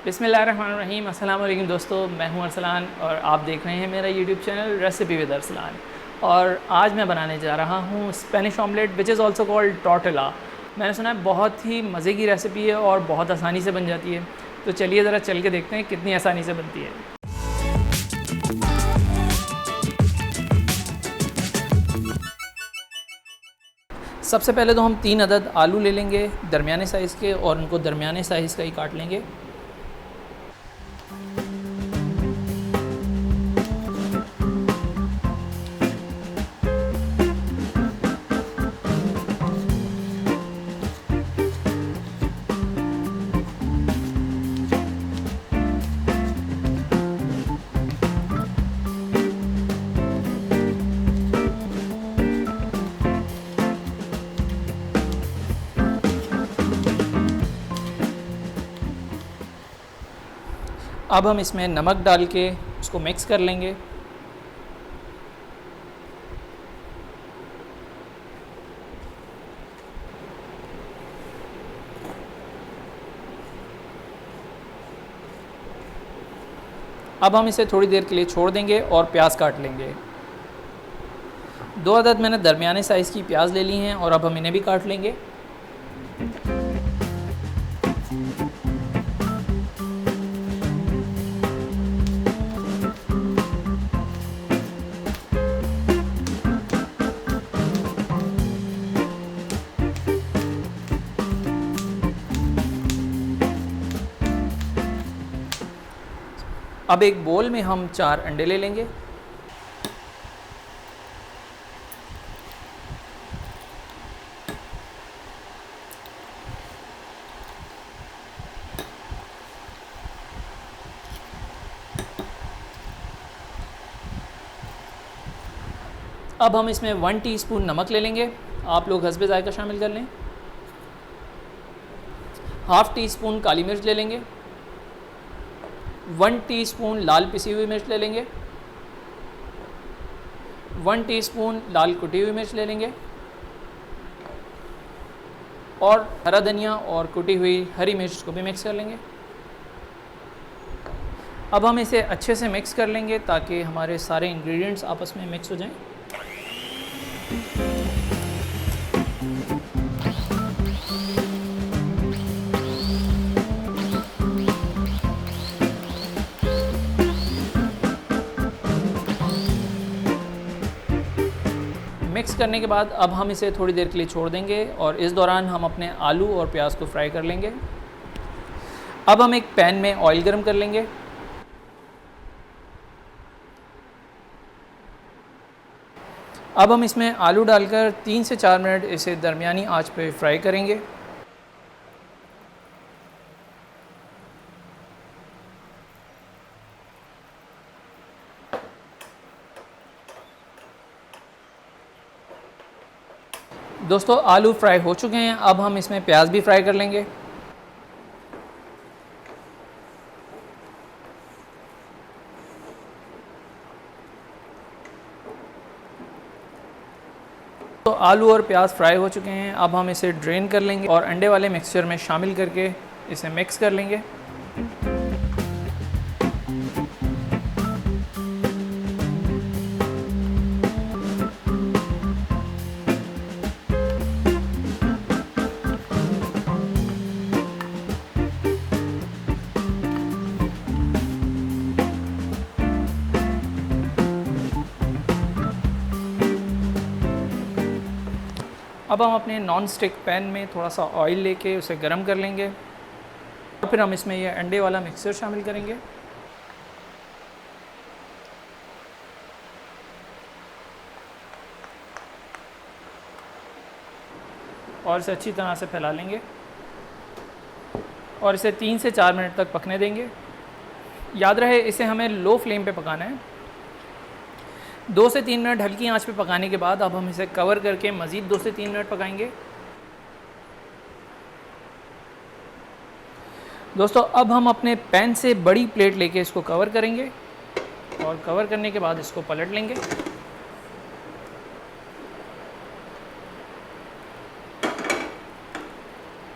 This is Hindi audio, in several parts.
बिस्मिल्लाहिर्रहमानिर्रहीम। अस्सलाम वालेकुम दोस्तों, मैं हूं अरसलान और आप देख रहे हैं मेरा YouTube channel recipe with Arsalan. और आज मैं बनाने जा रहा हूं Spanish omelette which is also called tortilla. मैंने सुना है बहुत ही मज़े की रेसिपी है और बहुत आसानी से बन जाती है। तो चलिए ज़रा चल के देखते हैं कितनी आसानी से बनती है। सबसे पहले तो हम 3 अदद आलू ले लेंगे दरमियाने साइज़ के और उनको दरमियाने साइज़ का ही काट लेंगे। अब हम इसमें नमक डाल के उसको मिक्स कर लेंगे। अब हम इसे थोड़ी देर के लिए छोड़ देंगे और प्याज काट लेंगे। 2 अदद मैंने दरमियाने साइज़ की प्याज ले ली हैं और अब हम इन्हें भी काट लेंगे। अब एक बोल में हम 4 अंडे ले लेंगे। अब हम इसमें 1 टीस्पून नमक ले लेंगे। आप लोग हस्बे ज़ायका शामिल कर लें। हाफ़ टी स्पून काली मिर्च ले लेंगे। 1 टीस्पून लाल पिसी हुई मिर्च ले लेंगे। 1 टीस्पून लाल कुटी हुई मिर्च ले लेंगे और हरा धनिया और कुटी हुई हरी मिर्च को भी मिक्स कर लेंगे। अब हम इसे अच्छे से मिक्स कर लेंगे ताकि हमारे सारे इंग्रेडिएंट्स आपस में मिक्स हो जाएं। मिक्स करने के बाद अब हम इसे थोड़ी देर के लिए छोड़ देंगे और इस दौरान हम अपने आलू और प्याज को फ्राई कर लेंगे। अब हम एक पैन में ऑयल गरम कर लेंगे। अब हम इसमें आलू डालकर 3 से 4 मिनट इसे दरमियानी आंच पे फ्राई करेंगे। दोस्तों आलू फ्राई हो चुके हैं। अब हम इसमें प्याज भी फ्राई कर लेंगे। तो आलू और प्याज फ्राई हो चुके हैं। अब हम इसे ड्रेन कर लेंगे और अंडे वाले मिक्सचर में शामिल करके इसे मिक्स कर लेंगे। अब हम अपने नॉन स्टिक पैन में थोड़ा सा ऑयल लेके उसे गर्म कर लेंगे और फिर हम इसमें यह अंडे वाला मिक्सचर शामिल करेंगे। और इसे अच्छी तरह से फैला लेंगे और इसे 3 से 4 मिनट तक पकने देंगे। याद रहे इसे हमें लो फ्लेम पे पकाना है। 2 से 3 मिनट हल्की आंच पे पकाने के बाद अब हम इसे कवर करके मज़ीद 2 से 3 मिनट पकाएंगे। दोस्तों अब हम अपने पैन से बड़ी प्लेट लेके इसको कवर करेंगे और कवर करने के बाद इसको पलट लेंगे।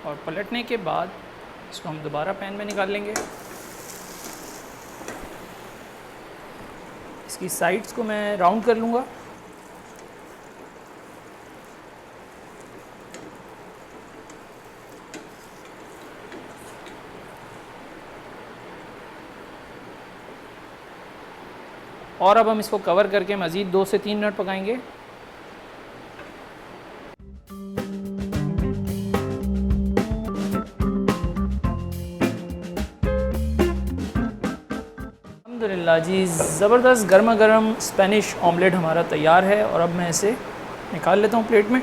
और पलटने के बाद इसको हम दोबारा पैन में निकाल लेंगे। इसकी साइड्स को मैं राउंड कर लूँगा। और अब हम इसको कवर करके मज़ीद 2 से 3 मिनट पकाएंगे। अल्हम्दुलिल्लाह जी, ज़बरदस्त गर्मा गर्म स्पेनिश ऑमलेट हमारा तैयार है। और अब मैं इसे निकाल लेता हूँ प्लेट में।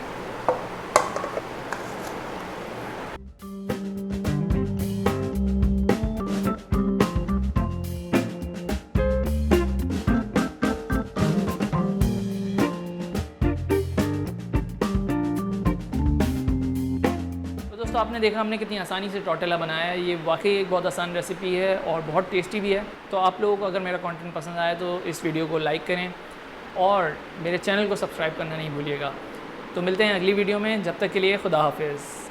तो आपने देखा हमने कितनी आसानी से टॉर्टिला बनाया है। ये वाकई एक बहुत आसान रेसिपी है और बहुत टेस्टी भी है। तो आप लोगों को अगर मेरा कंटेंट पसंद आए तो इस वीडियो को लाइक करें और मेरे चैनल को सब्सक्राइब करना नहीं भूलिएगा। तो मिलते हैं अगली वीडियो में, जब तक के लिए खुदा हाफिज़।